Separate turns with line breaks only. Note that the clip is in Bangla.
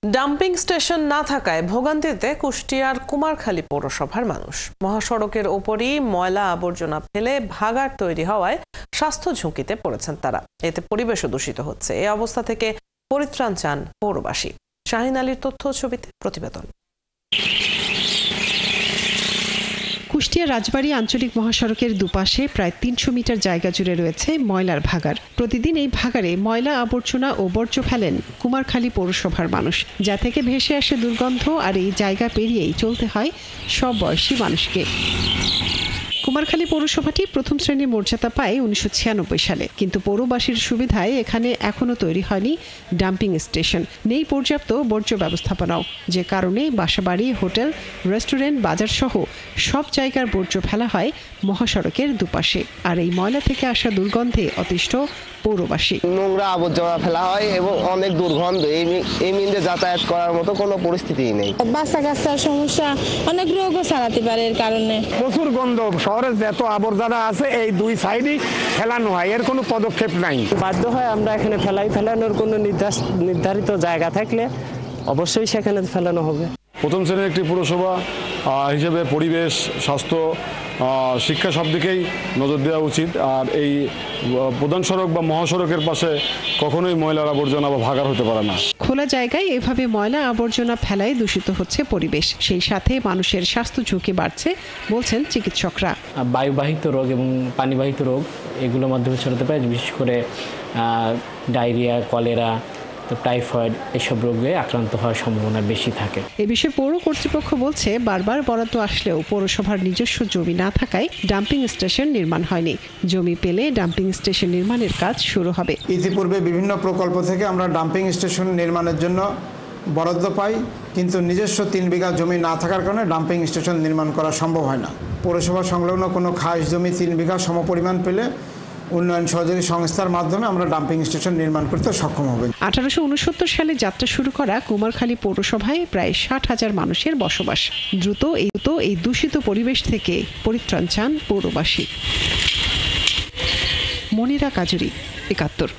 ডাম্পিং স্টেশন না থাকায় ভোগান্তিতে কুষ্টিয়ার কুমারখালী পৌরসভার মানুষ। মহাসড়কের ওপরই ময়লা আবর্জনা ফেলে ভাগাড় তৈরি হওয়ায় স্বাস্থ্য ঝুঁকিতে পড়েছেন তারা। এতে পরিবেশও দূষিত হচ্ছে। এই অবস্থা থেকে পরিত্রাণ চান পৌরবাসী। শাহিন আলীর তথ্য ছবিতে প্রতিবেদন।
কুষ্টিয়া রাজবাড়ী আঞ্চলিক মহাসড়কের দুপাশে প্রায় ৩০০ মিটার জায়গা জুড়ে রয়েছে ময়লার ভাগাড়। প্রতিদিন এই ভাগাড়ে ময়লা আবর্জনা ও বর্জ্য ফেলেন কুমারখালী পৌরসভার মানুষ, যা থেকে ভেসে আসে দুর্গন্ধ। আর এই জায়গা পেরিয়েই চলতে হয় সব বয়সী মানুষকে। কুমারখালী পৌরসভাটি প্রথম শ্রেণীর মর্যাদা পায় ১৯৯৬ সালে, কিন্তু পৌরবাসীর সুবিধায় এখানে এখনো তৈরি হয়নি ডাম্পিং স্টেশন। নেই পর্যাপ্ত বর্জ্য ব্যবস্থাপনাও, যে কারণে বাসাবাড়ি, হোটেল, রেস্টুরেন্ট, বাজার সহ সব জায়গার বর্জ্য ফেলা হয় মহাসড়কের দুপাশে। আর এই ময়লা থেকে আসা দুর্গন্ধে অতিষ্ঠ পৌরবাসী।
নোংরা আবর্জনা ফেলা হয় এবং অনেক দুর্গন্ধ। এই মিলে যাতায়াত করার মতো কোনো পরিস্থিতিই নেই।
বাচ্চা কাচ্চার সমস্যা, অনেক রোগও ছড়াতে পারে এর কারণে।
প্রচুর গন্ধ। শহরে যত আবর্জনা আছে এই দুই সাইডই ফেলানো হয়, এর কোনো পদক্ষেপ নাই।
বাধ্য হয় আমরা এখানে ফেলানোর কোনো নির্ধারিত জায়গা থাকলে অবশ্যই সেখানে ফেলানো হবে।
প্রথম শ্রেণীর একটি পৌরসভা হিসেবে পরিবেশ, স্বাস্থ্য, শিক্ষা সব দিকেই নজর দেওয়া উচিত। আর এই প্রধান সড়ক বা মহাসড়কের পাশে কখনোই ময়লার আবর্জনা বা ভাগাড় হতে পারে না।
খোলা জায়গায় এভাবে ময়লা আবর্জনা ফেলায় দূষিত হচ্ছে পরিবেশ, সেই সাথে মানুষের স্বাস্থ্য ঝুঁকি বাড়ছে বলছেন চিকিৎসকরা।
বায়ুবাহিত রোগ এবং পানিবাহিত রোগ এগুলোর মাধ্যমে ছড়াতে পারে, বিশেষ করে ডায়রিয়া, কলেরা, টাইফয়েড এসব রোগে আক্রান্ত হওয়ার সম্ভাবনা বেশি থাকে।
এ বিষয়ে পৌর কর্তৃপক্ষ বলছে, বারবার বরাদ্দ আসলেও পৌরসভার নিজস্ব জমি না থাকায় ডাম্পিং স্টেশন নির্মাণ হয়নি। জমি পেলে ডাম্পিং স্টেশন নির্মাণের কাজ শুরু হবে।
ইতিপূর্বে বিভিন্ন প্রকল্প থেকে আমরা ডাম্পিং স্টেশন নির্মাণের জন্য বরাদ্দ পাই, কিন্তু নিজস্ব ৩ বিঘা জমি না থাকার কারণে ডাম্পিং স্টেশন নির্মাণ করা সম্ভব হয় না। পৌরসভা সংলগ্ন কোনো খাস জমি ৩ বিঘা সমপরিমাণ পেলে উন্নয়ন সহযোগী সংস্থার মাধ্যমে আমরা ডাম্পিং স্টেশন নির্মাণ করতে সক্ষম হবে।
1869 সালে যাত্রা শুরু করা কুমারখালী পৌরসভায় প্রায় ৬০,০০০ মানুষের বসবাস। দ্রুত এই দূষিত পরিবেশ থেকে পরিত্রাণ চান পৌরবাসী। মনিরা কাজুরি, ৭১।